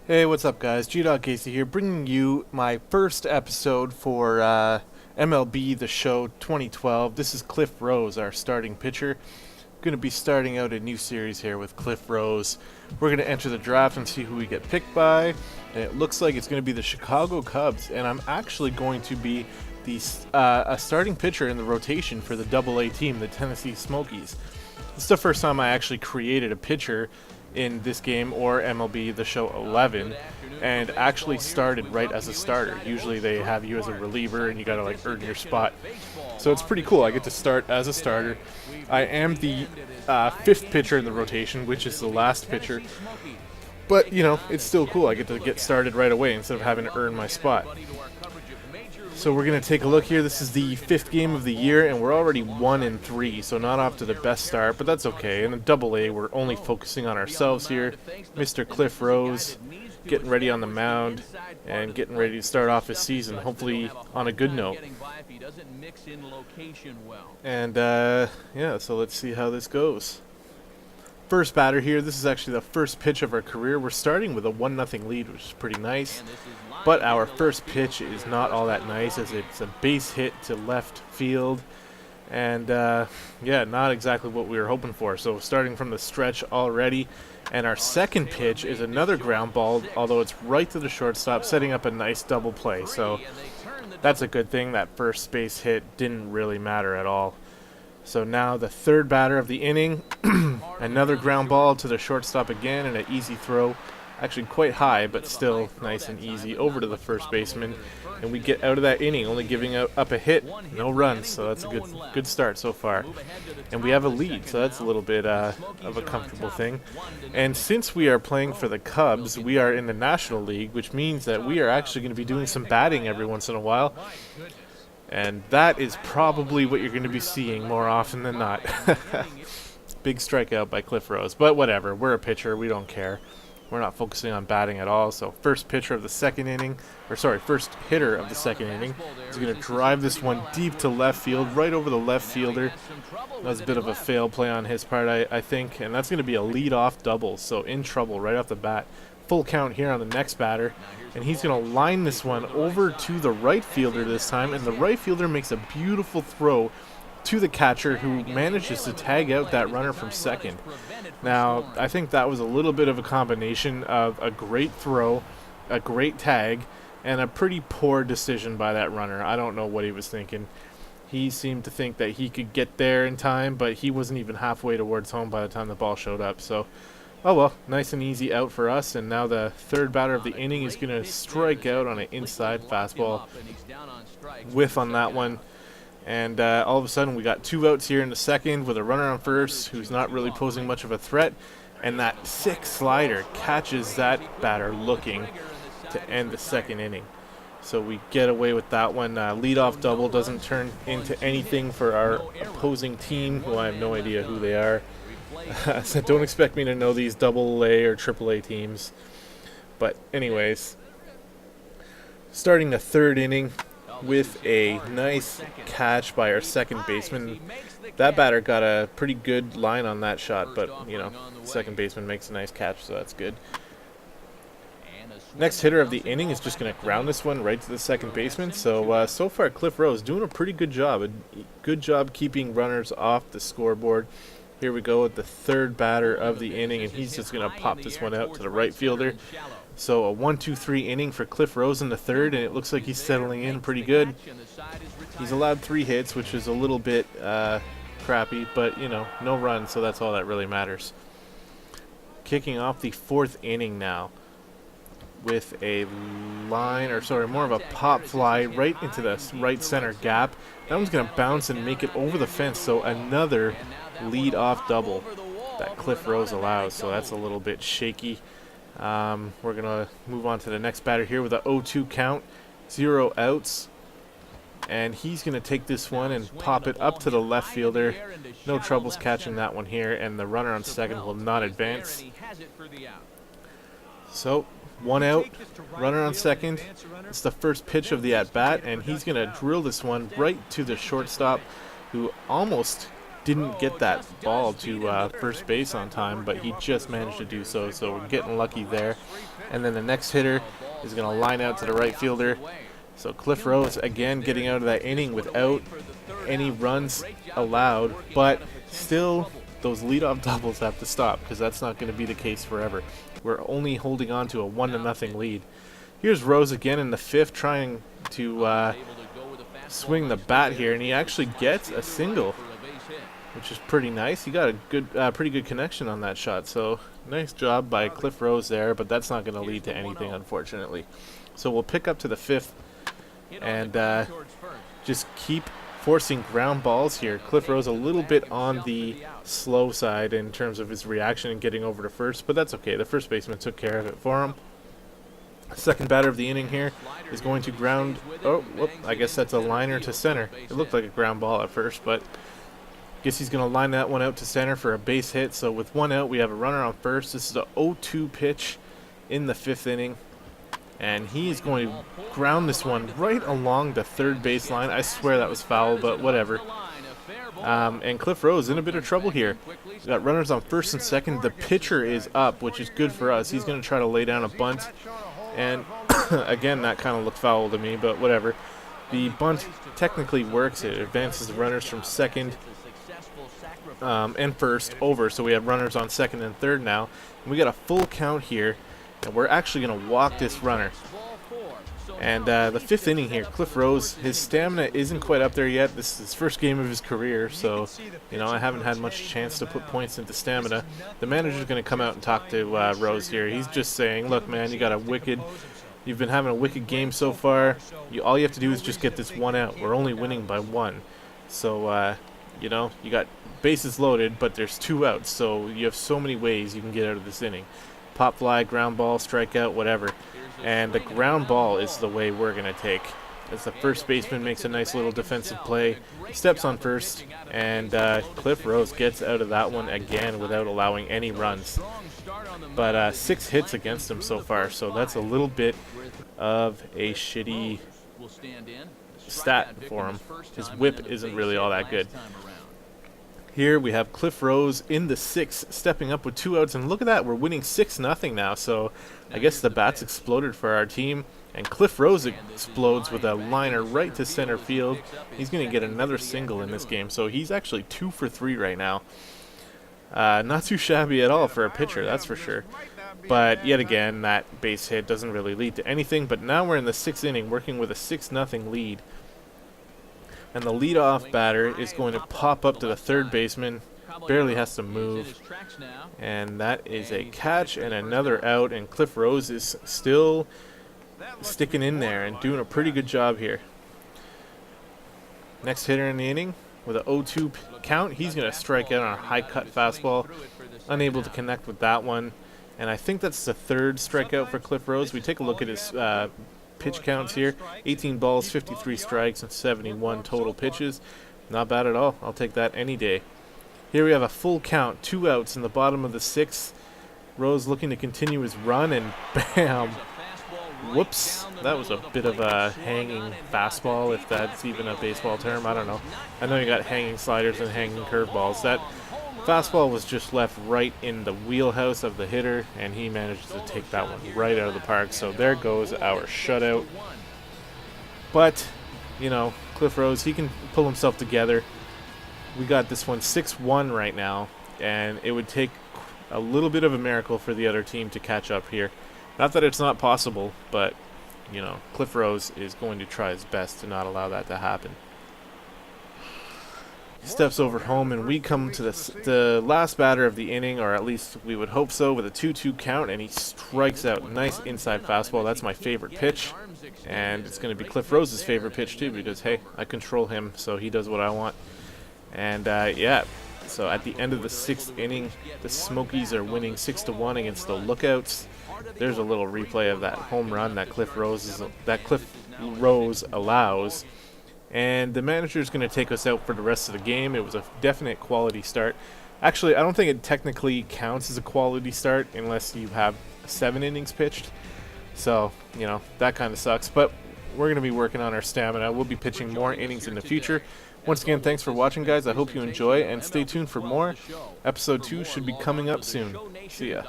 Hey, what's up, guys? gdoggcasey here, bringing you my first episode for MLB The Show 2012. This is Cliff Rose, our starting pitcher. Going to be starting out a new series here with Cliff Rose. We're going to enter the draft and see who we get picked by. And it looks like it's going to be the Chicago Cubs, and I'm actually going to be a starting pitcher in the rotation for the Double-A team, the Tennessee Smokies. It's the first time I actually created a pitcher in this game or MLB The Show 11 and actually started right as a starter. Usually they have you as a reliever and you gotta like earn your spot. So it's pretty cool. I get to start as a starter. I am the fifth pitcher in the rotation, which is the last pitcher. But, you know, it's still cool. I get to get started right away instead of having to earn my spot. So we're going to take a look here. This is the fifth game of the year, and we're already 1-3, so not off to the best start, but that's okay. In the Double-A, we're only focusing on ourselves here. Mr. Cliff Rose getting ready on the mound and getting ready to start off his season, hopefully on a good note. And, yeah, so let's see how this goes. First batter here. This is actually the first pitch of our career. We're starting with a 1-0 lead, which is pretty nice. But our first pitch is not all that nice, as it's a base hit to left field. And, yeah, not exactly what we were hoping for. So starting from the stretch already. And our second pitch is another ground ball, although it's right to the shortstop, setting up a nice double play. So that's a good thing. That first base hit didn't really matter at all. So now the third batter of the inning, another ground ball to the shortstop again, and an easy throw. Actually quite high, but still nice and easy over to the first baseman. And we get out of that inning, only giving up a hit, no runs. So that's a good start so far. And we have a lead, so that's a little bit of a comfortable thing. And since we are playing for the Cubs, we are in the National League, which means that we are actually going to be doing some batting every once in a while. And that is probably what you're going to be seeing more often than not. Big strikeout by Cliff Rose. But whatever, we're a pitcher, we don't care. We're not focusing on batting at all. So first hitter of the second inning is going to drive this one deep to left field, right over the left fielder. That was a bit of a fail play on his part, I think. And that's going to be a lead-off double, so in trouble right off the bat. Full count here on the next batter, and he's going to line this one over to the right fielder this time, and the right fielder makes a beautiful throw to the catcher, who manages to tag out that runner from second. Now, I think that was a little bit of a combination of a great throw, a great tag, and a pretty poor decision by that runner. I don't know what he was thinking. He seemed to think that he could get there in time, but he wasn't even halfway towards home by the time the ball showed up. So, oh well, nice and easy out for us. And now the third batter of the inning is going to strike out on an inside fastball. Whiff on that one. And all of a sudden we got two outs here in the second with a runner on first who's not really posing much of a threat. And that sick slider catches that batter looking to end the second inning. So we get away with that one. Leadoff double doesn't turn into anything for our opposing team, who I have no idea who they are. So don't expect me to know these Double-A or Triple-A teams. But anyways, starting the third inning with a nice catch by our second baseman. That batter got a pretty good line on that shot, but, you know, second baseman makes a nice catch, so that's good. Next hitter of the inning is just going to ground this one right to the second baseman. So, so far, Cliff Rose doing a pretty good job. A good job keeping runners off the scoreboard. Here we go with the third batter of the inning, and he's just going to pop this one out to the right fielder. So a 1-2-3 inning for Cliff Rose in the third, and it looks like he's settling in pretty good. He's allowed 3 hits, which is a little bit crappy, but, you know, no runs, so that's all that really matters. Kicking off the fourth inning now with a more of a pop fly right into the right center gap. That one's going to bounce and make it over the fence, so another lead-off double that Cliff Rose allows, so that's a little bit shaky. We're going to move on to the next batter here with a 0-2 count, 0 outs. And he's going to take this one and pop it up to the left fielder. No troubles catching that one here, and the runner on second will not advance. So, 1 out, runner on second. It's the first pitch of the at-bat, and he's going to drill this one right to the shortstop, who almost didn't get that ball to first base on time, but he just managed to do so, so we're getting lucky there. And then the next hitter is going to line out to the right fielder. So Cliff Rose again getting out of that inning without any runs allowed, but still those leadoff doubles have to stop because that's not going to be the case forever. We're only holding on to a 1-0 lead. Here's Rose again in the fifth trying to swing the bat here, and he actually gets a single, which is pretty nice. He got a good, pretty good connection on that shot, so nice job by Cliff Rose there, but that's not going to lead to anything, unfortunately. So we'll pick up to the fifth and just keep forcing ground balls here. Cliff Rose a little bit on the slow side in terms of his reaction and getting over to first, but that's okay. The first baseman took care of it for him. Second batter of the inning here is going to ground. Oh, whoop, I guess that's a liner to center. It looked like a ground ball at first, but I guess he's going to line that one out to center for a base hit. So with one out, we have a runner on first. This is a 0-2 pitch in the fifth inning, and he is going to ground this one right along the third baseline. I swear that was foul, but whatever. And Cliff Rose in a bit of trouble here. We've got runners on first and second. The pitcher is up, which is good for us. He's going to try to lay down a bunt. And again, that kind of looked foul to me, but whatever. The bunt technically works. It advances the runners from second and first over. So we have runners on second and third now. And we got a full count here. And we're actually going to walk this runner. And the fifth inning here, Cliff Rose, his stamina isn't quite up there yet. This is his first game of his career, so, you know, I haven't had much chance to put points into stamina. The manager's going to come out and talk to Rose here. He's just saying, look, man, you've been having a wicked game so far. All you have to do is just get this one out. We're only winning by one. So, you know, you got bases loaded, but there's 2 outs, so you have so many ways you can get out of this inning. Pop fly, ground ball, strikeout, whatever. And the ground ball is the way we're going to take. As the first baseman makes a nice little defensive play, steps on first, and Cliff Rose gets out of that one again without allowing any runs. But 6 hits against him so far, so that's a little bit of a shitty stat for him. His whip isn't really all that good. Here we have Cliff Rose in the 6th, stepping up with 2 outs, and look at that, we're winning 6-0 now, so I guess the bats exploded for our team, and Cliff Rose explodes with a liner right to center field. He's going to get another single in this game, so he's actually 2 for 3 right now. Not too shabby at all for a pitcher, that's for sure. But yet again, that base hit doesn't really lead to anything, but now we're in the 6th inning, working with a 6-0 lead. And the leadoff batter is going to pop up to the third baseman, barely has to move, and that is a catch and another out, and Cliff Rose is still sticking in there and doing a pretty good job here. Next hitter in the inning with an 0-2 count, he's going to strike out on a high cut fastball, unable to connect with that one, and I think that's the 3rd strikeout for Cliff Rose. We take a look at his pitch counts here. 18 balls, 53 strikes, and 71 total pitches. Not bad at all. I'll take that any day. Here we have a full count, 2 outs in the bottom of the 6th. Rose looking to continue his run, and bam! Whoops. That was a bit of a hanging fastball, if that's even a baseball term. I don't know. I know you got hanging sliders and hanging curveballs. That fastball was just left right in the wheelhouse of the hitter, and he managed to take that one right out of the park. So there goes our shutout. But, you know, Cliff Rose, he can pull himself together. We got this one 6-1 right now, and it would take a little bit of a miracle for the other team to catch up here. Not that it's not possible, but, you know, Cliff Rose is going to try his best to not allow that to happen. Steps over home, and we come to the last batter of the inning, or at least we would hope so, with a 2-2 count, and he strikes out. Nice inside fastball. That's my favorite pitch, and it's going to be Cliff Rose's favorite pitch too, because hey, I control him, so he does what I want. And yeah, so at the end of the 6th inning, the Smokies are winning 6-1 against the Lookouts. There's a little replay of that home run that Cliff Rose allows. And the manager is going to take us out for the rest of the game. It was a definite quality start. Actually, I don't think it technically counts as a quality start unless you have 7 innings pitched. So, you know, that kind of sucks. But we're going to be working on our stamina. We'll be pitching more innings in the future. Once again, thanks for watching, guys. I hope you enjoy, and stay tuned for more. Episode 2 should be coming up soon. See ya.